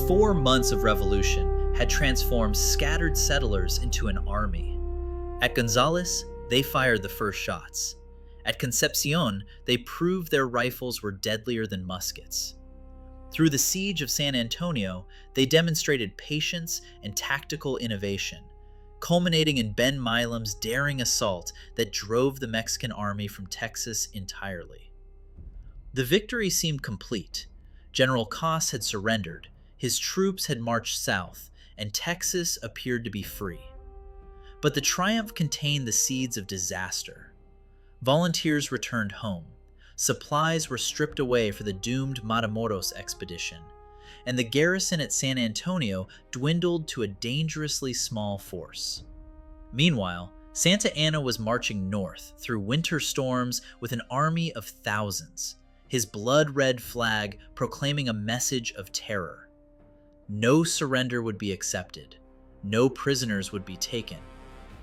4 months of revolution had transformed scattered settlers into an army. At Gonzales, they fired the first shots. At Concepcion, they proved their rifles were deadlier than muskets. Through the siege of San Antonio, they demonstrated patience and tactical innovation, culminating in Ben Milam's daring assault that drove the Mexican army from Texas entirely. The victory seemed complete. General Cos had surrendered, his troops had marched south, and Texas appeared to be free. But the triumph contained the seeds of disaster. Volunteers returned home. Supplies were stripped away for the doomed Matamoros expedition, and the garrison at San Antonio dwindled to a dangerously small force. Meanwhile, Santa Anna was marching north through winter storms with an army of thousands, his blood-red flag proclaiming a message of terror. No surrender would be accepted, no prisoners would be taken,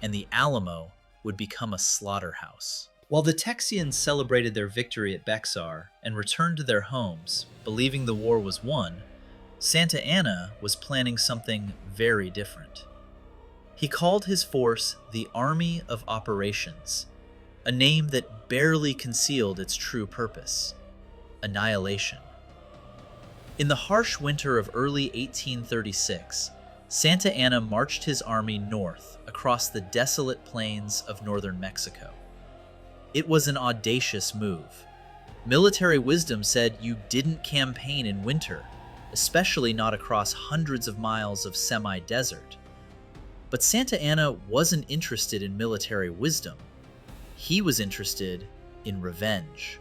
and the Alamo would become a slaughterhouse. While the Texians celebrated their victory at Bexar and returned to their homes, believing the war was won, Santa Anna was planning something very different. He called his force the Army of Operations, a name that barely concealed its true purpose: annihilation. In the harsh winter of early 1836, Santa Anna marched his army north across the desolate plains of northern Mexico. It was an audacious move. Military wisdom said you didn't campaign in winter, especially not across hundreds of miles of semi-desert. But Santa Anna wasn't interested in military wisdom. He was interested in revenge.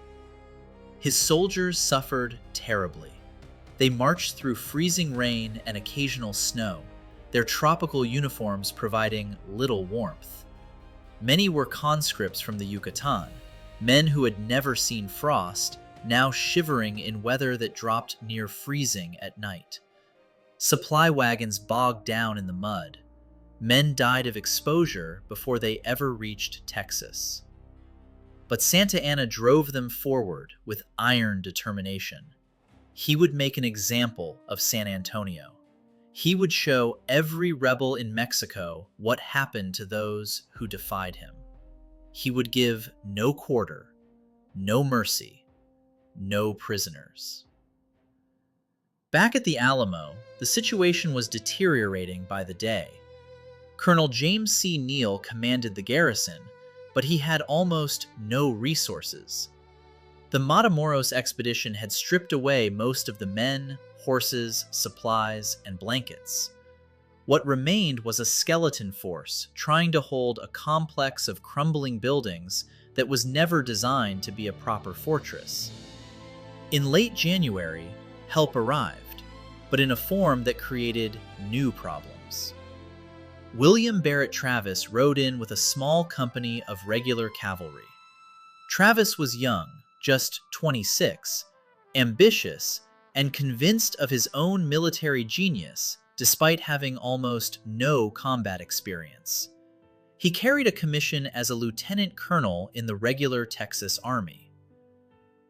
His soldiers suffered terribly. They marched through freezing rain and occasional snow, their tropical uniforms providing little warmth. Many were conscripts from the Yucatan, men who had never seen frost, now shivering in weather that dropped near freezing at night. Supply wagons bogged down in the mud. Men died of exposure before they ever reached Texas. But Santa Anna drove them forward with iron determination. He would make an example of San Antonio. He would show every rebel in Mexico what happened to those who defied him. He would give no quarter, no mercy, no prisoners. Back at the Alamo, the situation was deteriorating by the day. Colonel James C. Neal commanded the garrison, but he had almost no resources. The Matamoros expedition had stripped away most of the men, horses, supplies, and blankets. What remained was a skeleton force trying to hold a complex of crumbling buildings that was never designed to be a proper fortress. In late January, help arrived, but in a form that created new problems. William Barrett Travis rode in with a small company of regular cavalry. Travis was young, just 26, ambitious, and convinced of his own military genius despite having almost no combat experience. He carried a commission as a lieutenant colonel in the regular Texas Army.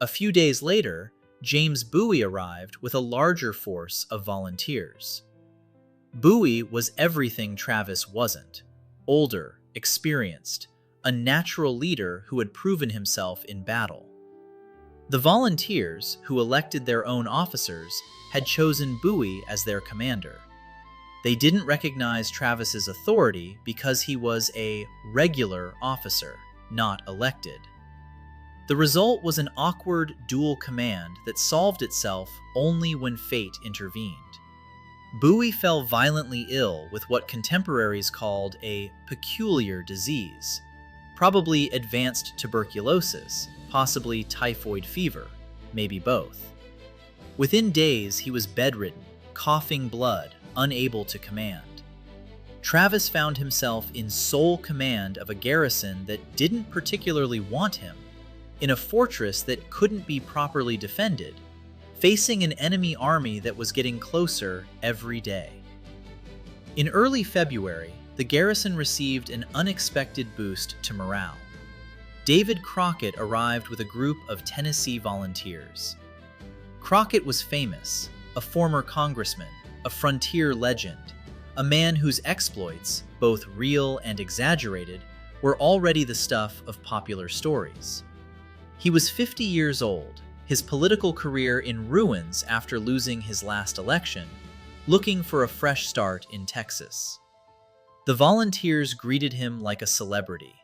A few days later, James Bowie arrived with a larger force of volunteers. Bowie was everything Travis wasn't: older, experienced, a natural leader who had proven himself in battle. The volunteers, who elected their own officers, had chosen Bowie as their commander. They didn't recognize Travis's authority because he was a regular officer, not elected. The result was an awkward dual command that solved itself only when fate intervened. Bowie fell violently ill with what contemporaries called a peculiar disease, probably advanced tuberculosis, possibly typhoid fever, maybe both. Within days, he was bedridden, coughing blood, unable to command. Travis found himself in sole command of a garrison that didn't particularly want him, in a fortress that couldn't be properly defended, facing an enemy army that was getting closer every day. In early February, the garrison received an unexpected boost to morale. David Crockett arrived with a group of Tennessee volunteers. Crockett was famous, a former congressman, a frontier legend, a man whose exploits, both real and exaggerated, were already the stuff of popular stories. He was 50 years old, his political career in ruins after losing his last election, looking for a fresh start in Texas. The volunteers greeted him like a celebrity.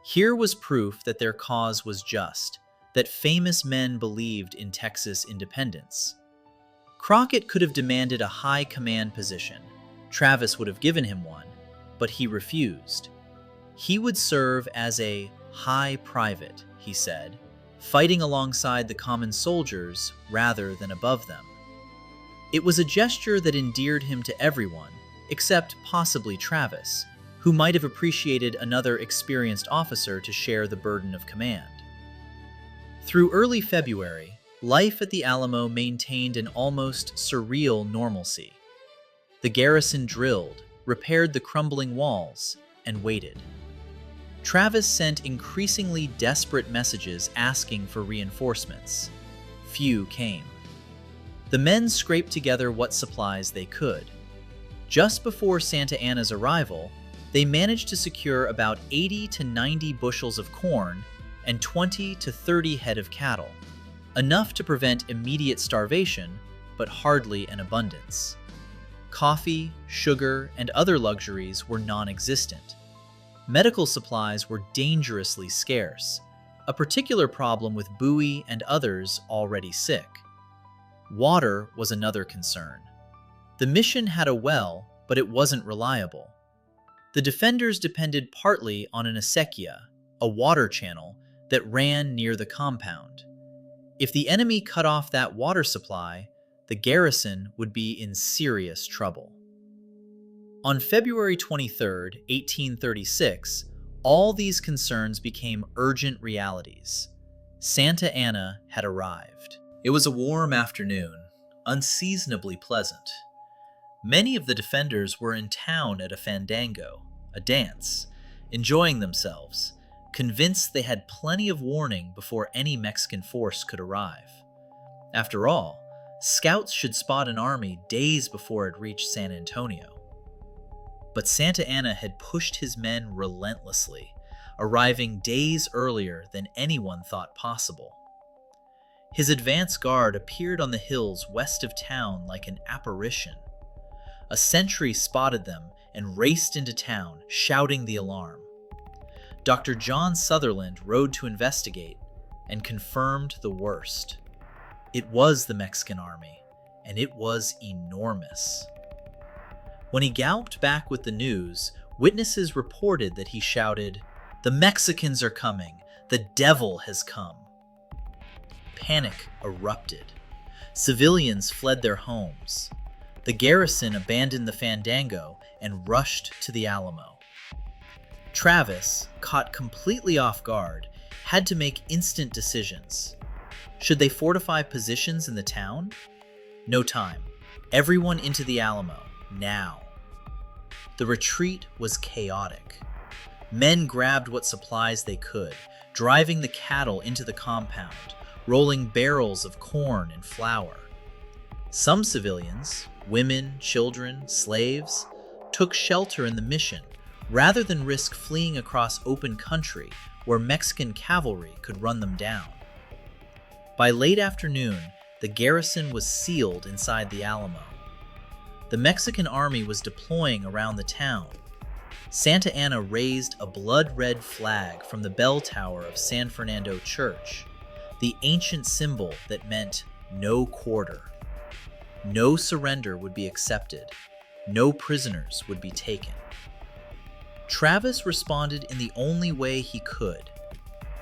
Here was proof that their cause was just, that famous men believed in Texas independence. Crockett could have demanded a high command position. Travis would have given him one, but he refused. He would serve as a high private, he said, fighting alongside the common soldiers rather than above them. It was a gesture that endeared him to everyone, except possibly Travis, who might have appreciated another experienced officer to share the burden of command. Through early February, life at the Alamo maintained an almost surreal normalcy. The garrison drilled, repaired the crumbling walls, and waited. Travis sent increasingly desperate messages asking for reinforcements. Few came. The men scraped together what supplies they could. Just before Santa Anna's arrival, they managed to secure about 80 to 90 bushels of corn and 20 to 30 head of cattle, enough to prevent immediate starvation, but hardly an abundance. Coffee, sugar, and other luxuries were non-existent. Medical supplies were dangerously scarce, a particular problem with Bowie and others already sick. Water was another concern. The mission had a well, but it wasn't reliable. The defenders depended partly on an acequia, a water channel, that ran near the compound. If the enemy cut off that water supply, the garrison would be in serious trouble. On February 23, 1836, all these concerns became urgent realities. Santa Anna had arrived. It was a warm afternoon, unseasonably pleasant. Many of the defenders were in town at a fandango, a dance, enjoying themselves, convinced they had plenty of warning before any Mexican force could arrive. After all, scouts should spot an army days before it reached San Antonio. But Santa Anna had pushed his men relentlessly, arriving days earlier than anyone thought possible. His advance guard appeared on the hills west of town like an apparition. A sentry spotted them and raced into town, shouting the alarm. Dr. John Sutherland rode to investigate and confirmed the worst. It was the Mexican army, and it was enormous. When he galloped back with the news, witnesses reported that he shouted, "The Mexicans are coming! The devil has come!" Panic erupted. Civilians fled their homes. The garrison abandoned the fandango and rushed to the Alamo. Travis, caught completely off guard, had to make instant decisions. Should they fortify positions in the town? No time. Everyone into the Alamo, now. The retreat was chaotic. Men grabbed what supplies they could, driving the cattle into the compound, rolling barrels of corn and flour. Some civilians, women, children, slaves, took shelter in the mission, rather than risk fleeing across open country where Mexican cavalry could run them down. By late afternoon, the garrison was sealed inside the Alamo. The Mexican army was deploying around the town. Santa Anna raised a blood-red flag from the bell tower of San Fernando Church, the ancient symbol that meant no quarter. No surrender would be accepted. No prisoners would be taken. Travis responded in the only way he could.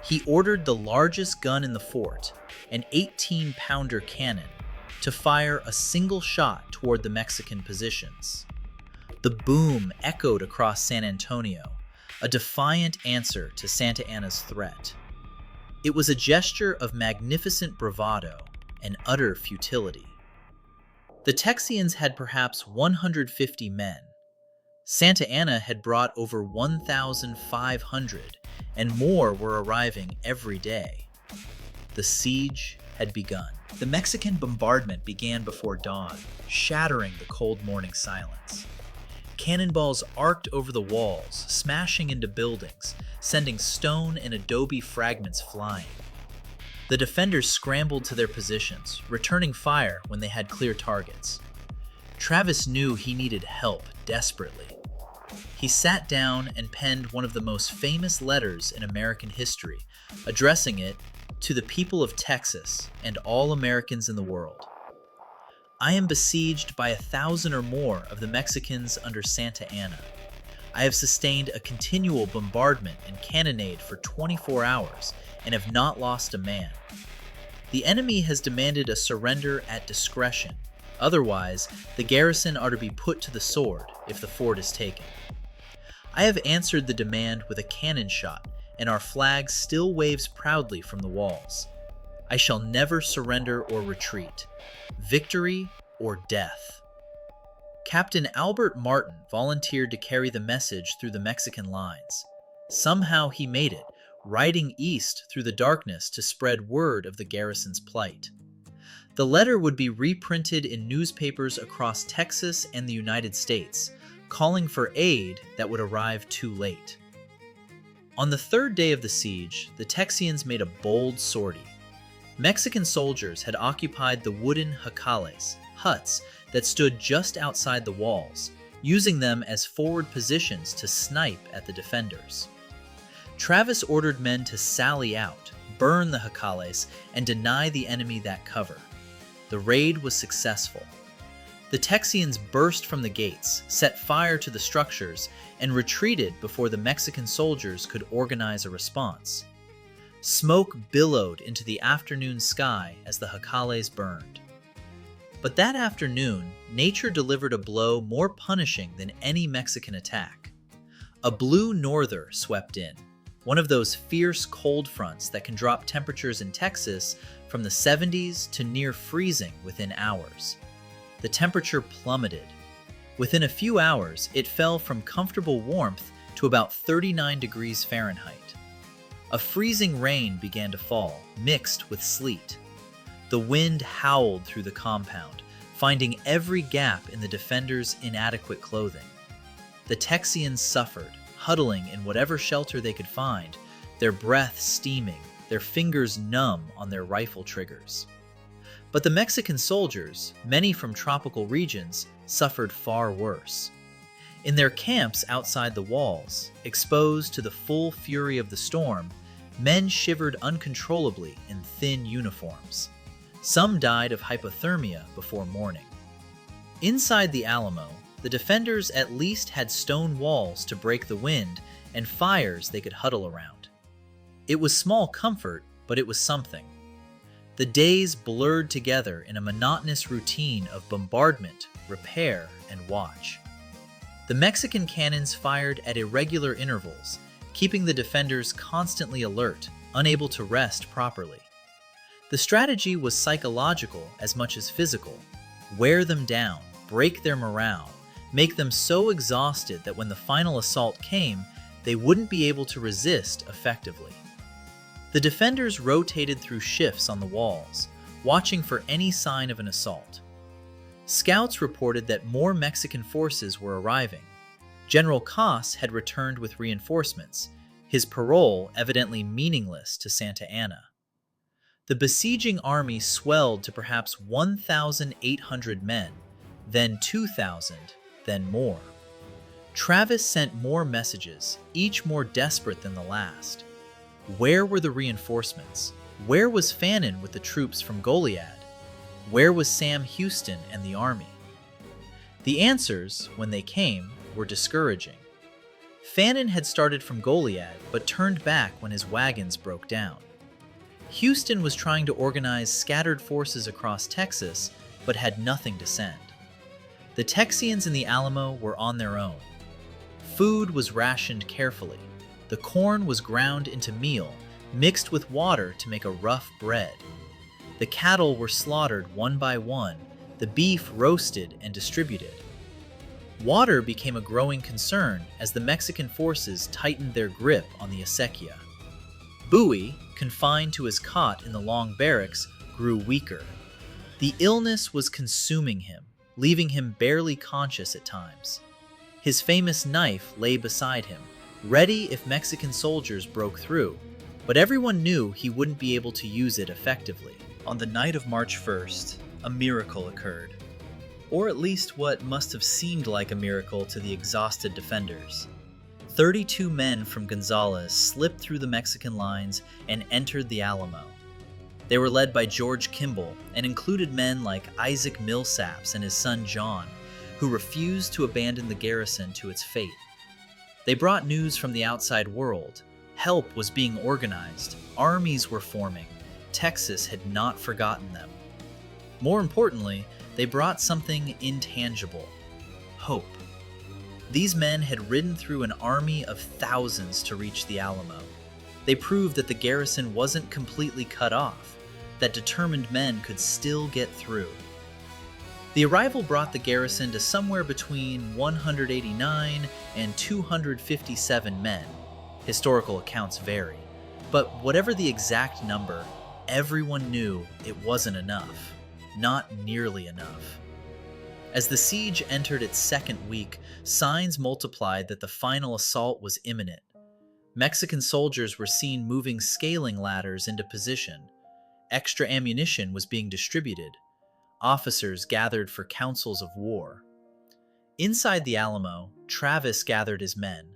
He ordered the largest gun in the fort, an 18-pounder cannon, to fire a single shot toward the Mexican positions. The boom echoed across San Antonio, a defiant answer to Santa Anna's threat. It was a gesture of magnificent bravado and utter futility. The Texians had perhaps 150 men. Santa Anna had brought over 1,500, and more were arriving every day. The siege had begun. The Mexican bombardment began before dawn, shattering the cold morning silence. Cannonballs arced over the walls, smashing into buildings, sending stone and adobe fragments flying. The defenders scrambled to their positions, returning fire when they had clear targets. Travis knew he needed help desperately. He sat down and penned one of the most famous letters in American history, addressing it to the people of Texas and all Americans in the world. I am besieged by 1,000 or more of the Mexicans under Santa Anna. I have sustained a continual bombardment and cannonade for 24 hours and have not lost a man. The enemy has demanded a surrender at discretion. Otherwise, the garrison are to be put to the sword if the fort is taken. I have answered the demand with a cannon shot, and our flag still waves proudly from the walls. I shall never surrender or retreat. Victory or death. Captain Albert Martin volunteered to carry the message through the Mexican lines. Somehow he made it, riding east through the darkness to spread word of the garrison's plight. The letter would be reprinted in newspapers across Texas and the United States, calling for aid that would arrive too late. On the third day of the siege, the Texians made a bold sortie. Mexican soldiers had occupied the wooden jacales, huts that stood just outside the walls, using them as forward positions to snipe at the defenders. Travis ordered men to sally out, burn the jacales, and deny the enemy that cover. The raid was successful. The Texians burst from the gates, set fire to the structures, and retreated before the Mexican soldiers could organize a response. Smoke billowed into the afternoon sky as the jacales burned. But that afternoon, nature delivered a blow more punishing than any Mexican attack. A blue norther swept in, one of those fierce cold fronts that can drop temperatures in Texas from the 70s to near freezing within hours. The temperature plummeted. Within a few hours, it fell from comfortable warmth to about 39 degrees Fahrenheit. A freezing rain began to fall, mixed with sleet. The wind howled through the compound, finding every gap in the defenders' inadequate clothing. The Texians suffered, huddling in whatever shelter they could find, their breath steaming, their fingers numb on their rifle triggers. But the Mexican soldiers, many from tropical regions, suffered far worse. In their camps outside the walls, exposed to the full fury of the storm, men shivered uncontrollably in thin uniforms. Some died of hypothermia before morning. Inside the Alamo, the defenders at least had stone walls to break the wind and fires they could huddle around. It was small comfort, but it was something. The days blurred together in a monotonous routine of bombardment, repair, and watch. The Mexican cannons fired at irregular intervals, keeping the defenders constantly alert, unable to rest properly. The strategy was psychological as much as physical. Wear them down, break their morale, make them so exhausted that when the final assault came, they wouldn't be able to resist effectively. The defenders rotated through shifts on the walls, watching for any sign of an assault. Scouts reported that more Mexican forces were arriving. General Cos had returned with reinforcements, his parole evidently meaningless to Santa Anna. The besieging army swelled to perhaps 1,800 men, then 2,000, then more. Travis sent more messages, each more desperate than the last. Where were the reinforcements? Where was Fannin with the troops from Goliad? Where was Sam Houston and the army? The answers, when they came, were discouraging. Fannin had started from Goliad, but turned back when his wagons broke down. Houston was trying to organize scattered forces across Texas, but had nothing to send. The Texians in the Alamo were on their own. Food was rationed carefully. The corn was ground into meal, mixed with water to make a rough bread. The cattle were slaughtered one by one, the beef roasted and distributed. Water became a growing concern as the Mexican forces tightened their grip on the acequia. Bowie, confined to his cot in the Long Barracks, grew weaker. The illness was consuming him, leaving him barely conscious at times. His famous knife lay beside him, ready if Mexican soldiers broke through, but everyone knew he wouldn't be able to use it effectively. On the night of March 1st, a miracle occurred. Or at least what must have seemed like a miracle to the exhausted defenders. 32 men from Gonzales slipped through the Mexican lines and entered the Alamo. They were led by George Kimball and included men like Isaac Millsaps and his son John, who refused to abandon the garrison to its fate. They brought news from the outside world. Help was being organized, armies were forming. Texas had not forgotten them. More importantly, they brought something intangible: hope. These men had ridden through an army of thousands to reach the Alamo. They proved that the garrison wasn't completely cut off, that determined men could still get through. The arrival brought the garrison to somewhere between 189 and 257 men. Historical accounts vary, but whatever the exact number, everyone knew it wasn't enough. Not nearly enough. As the siege entered its second week, signs multiplied that the final assault was imminent. Mexican soldiers were seen moving scaling ladders into position. Extra ammunition was being distributed. Officers gathered for councils of war. Inside the Alamo, Travis gathered his men.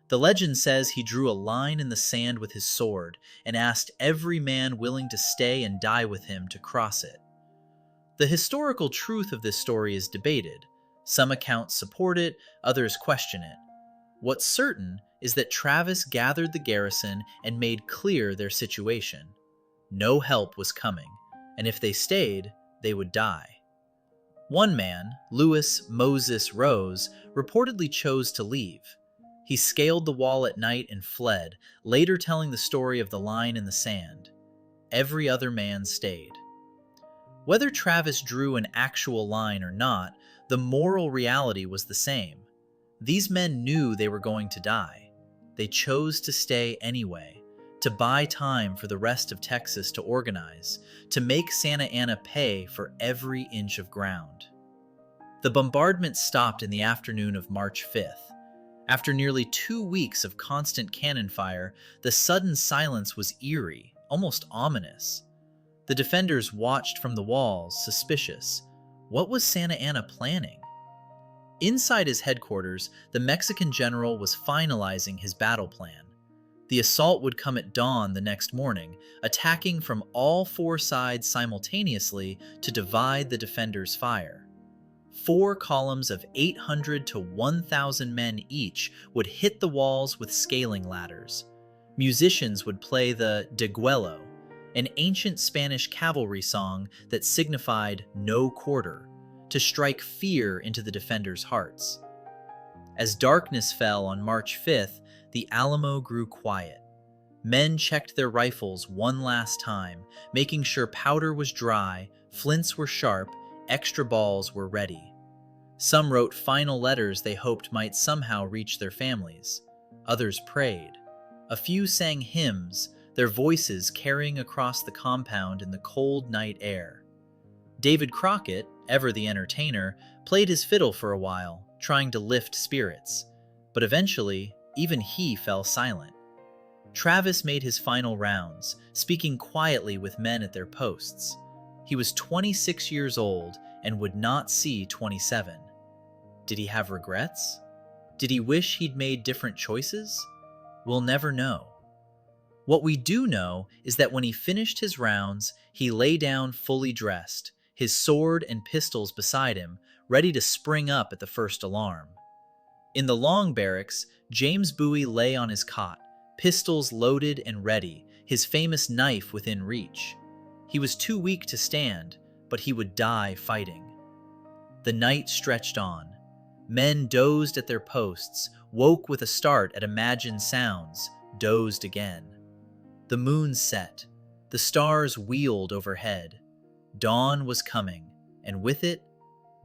The legend says he drew a line in the sand with his sword and asked every man willing to stay and die with him to cross it. The historical truth of this story is debated. Some accounts support it, others question it. What's certain is that Travis gathered the garrison and made clear their situation. No help was coming, and if they stayed, they would die. One man, Louis Moses Rose, reportedly chose to leave. He scaled the wall at night and fled, later telling the story of the line in the sand. Every other man stayed. Whether Travis drew an actual line or not, the moral reality was the same. These men knew they were going to die. They chose to stay anyway, to buy time for the rest of Texas to organize, to make Santa Anna pay for every inch of ground. The bombardment stopped in the afternoon of March 5th. After nearly 2 weeks of constant cannon fire, the sudden silence was eerie, almost ominous. The defenders watched from the walls, suspicious. What was Santa Anna planning? Inside his headquarters, the Mexican general was finalizing his battle plan. The assault would come at dawn the next morning, attacking from all 4 sides simultaneously to divide the defenders' fire. 4 columns of 800 to 1,000 men each would hit the walls with scaling ladders. Musicians would play the degüello, an ancient Spanish cavalry song that signified no quarter, to strike fear into the defenders' hearts. As darkness fell on March 5th, the Alamo grew quiet. Men checked their rifles one last time, making sure powder was dry, flints were sharp, extra balls were ready. Some wrote final letters they hoped might somehow reach their families. Others prayed. A few sang hymns, their voices carrying across the compound in the cold night air. David Crockett, ever the entertainer, played his fiddle for a while, trying to lift spirits. But eventually, even he fell silent. Travis made his final rounds, speaking quietly with men at their posts. He was 26 years old and would not see 27. Did he have regrets? Did he wish he'd made different choices? We'll never know. What we do know is that when he finished his rounds, he lay down fully dressed, his sword and pistols beside him, ready to spring up at the first alarm. In the Long Barracks, James Bowie lay on his cot, pistols loaded and ready, his famous knife within reach. He was too weak to stand, but he would die fighting. The night stretched on. Men dozed at their posts, woke with a start at imagined sounds, dozed again. The moon set. The stars wheeled overhead. Dawn was coming, and with it,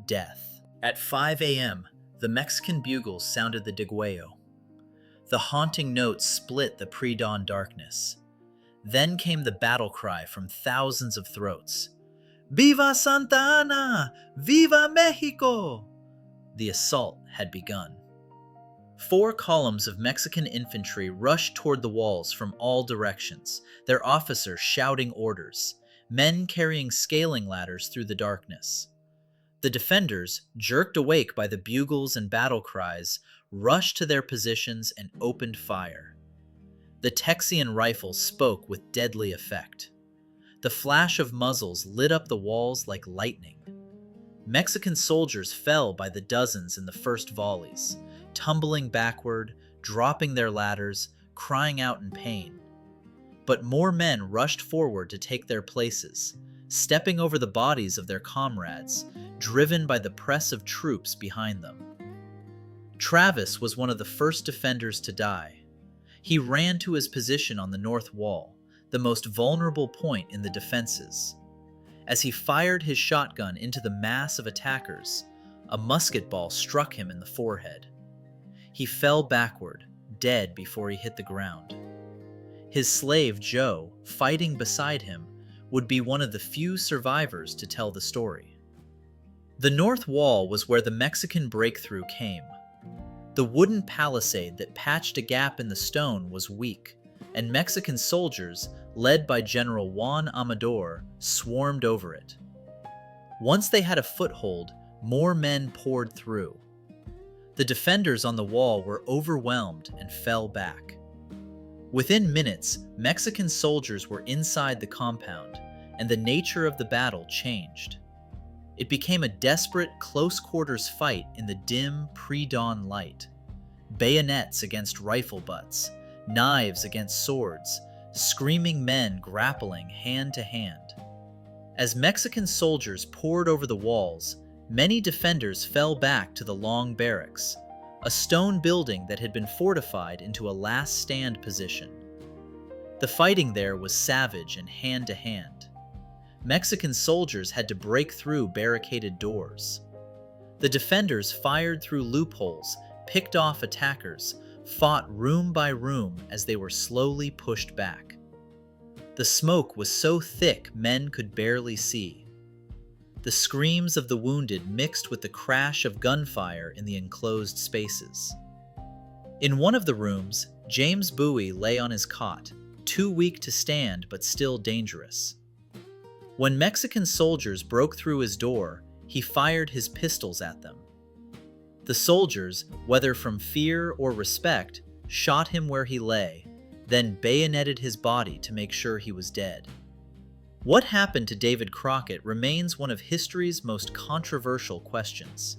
death. At 5 a.m., the Mexican bugles sounded the degüello. The haunting notes split the pre-dawn darkness. Then came the battle cry from thousands of throats. Viva Santa Ana! Viva Mexico! The assault had begun. 4 columns of Mexican infantry rushed toward the walls from all directions, their officers shouting orders, men carrying scaling ladders through the darkness. The defenders, jerked awake by the bugles and battle cries, rushed to their positions and opened fire. The Texian rifles spoke with deadly effect. The flash of muzzles lit up the walls like lightning. Mexican soldiers fell by the dozens in the first volleys, tumbling backward, dropping their ladders, crying out in pain. But more men rushed forward to take their places, stepping over the bodies of their comrades, driven by the press of troops behind them. Travis was one of the first defenders to die. He ran to his position on the north wall, the most vulnerable point in the defenses. As he fired his shotgun into the mass of attackers, a musket ball struck him in the forehead. He fell backward, dead before he hit the ground. His slave, Joe, fighting beside him, would be one of the few survivors to tell the story. The north wall was where the Mexican breakthrough came. The wooden palisade that patched a gap in the stone was weak, and Mexican soldiers, led by General Juan Amador, swarmed over it. Once they had a foothold, more men poured through. The defenders on the wall were overwhelmed and fell back. Within minutes, Mexican soldiers were inside the compound, and the nature of the battle changed. It became a desperate, close-quarters fight in the dim, pre-dawn light. Bayonets against rifle butts, knives against swords, screaming men grappling hand to hand. As Mexican soldiers poured over the walls, many defenders fell back to the Long Barracks, a stone building that had been fortified into a last-stand position. The fighting there was savage and hand-to-hand. Mexican soldiers had to break through barricaded doors. The defenders fired through loopholes, picked off attackers, fought room by room as they were slowly pushed back. The smoke was so thick men could barely see. The screams of the wounded mixed with the crash of gunfire in the enclosed spaces. In one of the rooms, James Bowie lay on his cot, too weak to stand but still dangerous. When Mexican soldiers broke through his door, he fired his pistols at them. The soldiers, whether from fear or respect, shot him where he lay, then bayoneted his body to make sure he was dead. What happened to David Crockett remains one of history's most controversial questions.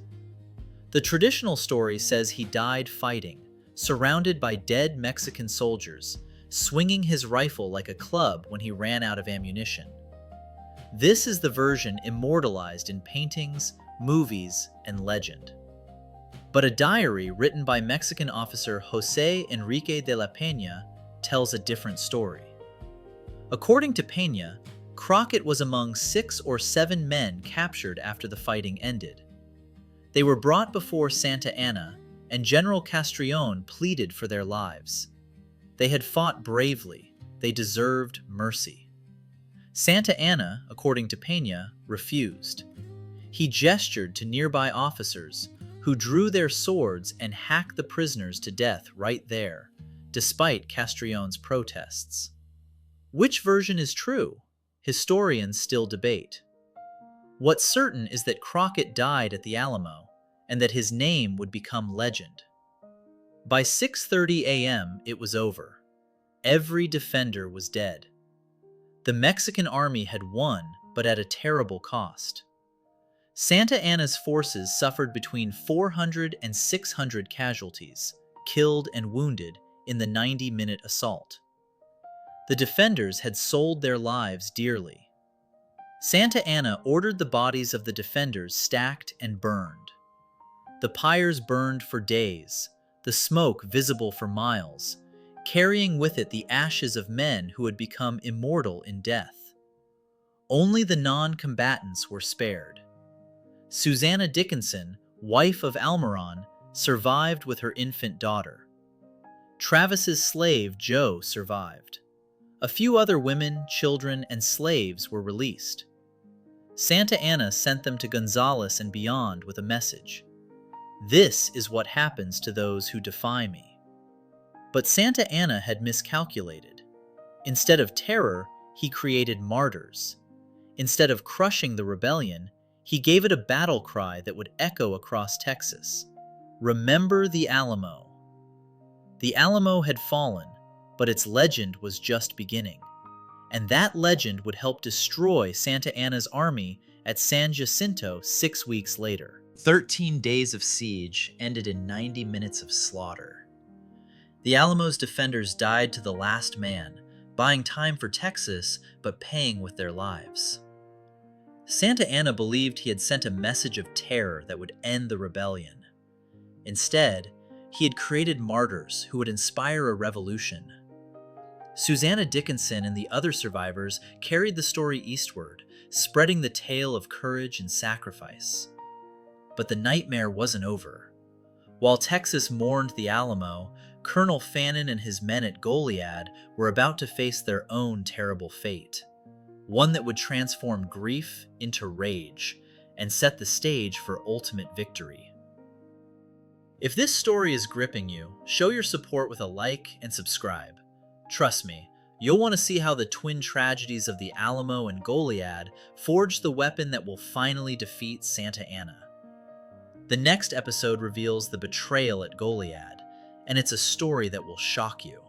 The traditional story says he died fighting, surrounded by dead Mexican soldiers, swinging his rifle like a club when he ran out of ammunition. This is the version immortalized in paintings, movies, and legend. But a diary written by Mexican officer José Enrique de la Peña tells a different story. According to Peña, Crockett was among 6 or 7 men captured after the fighting ended. They were brought before Santa Ana, and General Castrillon pleaded for their lives. They had fought bravely. They deserved mercy. Santa Ana, according to Peña, refused. He gestured to nearby officers, who drew their swords and hacked the prisoners to death right there, despite Castrillon's protests. Which version is true? Historians still debate. What's certain is that Crockett died at the Alamo, and that his name would become legend. By 6:30 a.m., it was over. Every defender was dead. The Mexican army had won, but at a terrible cost. Santa Anna's forces suffered between 400 and 600 casualties, killed and wounded, in the 90-minute assault. The defenders had sold their lives dearly. Santa Anna ordered the bodies of the defenders stacked and burned. The pyres burned for days, the smoke visible for miles, carrying with it the ashes of men who had become immortal in death. Only the non-combatants were spared. Susanna Dickinson, wife of Almiron, survived with her infant daughter. Travis's slave, Joe, survived. A few other women, children, and slaves were released. Santa Anna sent them to Gonzales and beyond with a message. This is what happens to those who defy me. But Santa Anna had miscalculated. Instead of terror, he created martyrs. Instead of crushing the rebellion, he gave it a battle cry that would echo across Texas. Remember the Alamo. The Alamo had fallen, but its legend was just beginning. And that legend would help destroy Santa Anna's army at San Jacinto 6 weeks later. 13 days of siege ended in 90 minutes of slaughter. The Alamo's defenders died to the last man, buying time for Texas, but paying with their lives. Santa Anna believed he had sent a message of terror that would end the rebellion. Instead, he had created martyrs who would inspire a revolution. Susanna Dickinson and the other survivors carried the story eastward, spreading the tale of courage and sacrifice. But the nightmare wasn't over. While Texas mourned the Alamo, Colonel Fannin and his men at Goliad were about to face their own terrible fate, one that would transform grief into rage and set the stage for ultimate victory. If this story is gripping you, show your support with a like and subscribe. Trust me, you'll want to see how the twin tragedies of the Alamo and Goliad forged the weapon that will finally defeat Santa Anna. The next episode reveals the betrayal at Goliad, and it's a story that will shock you.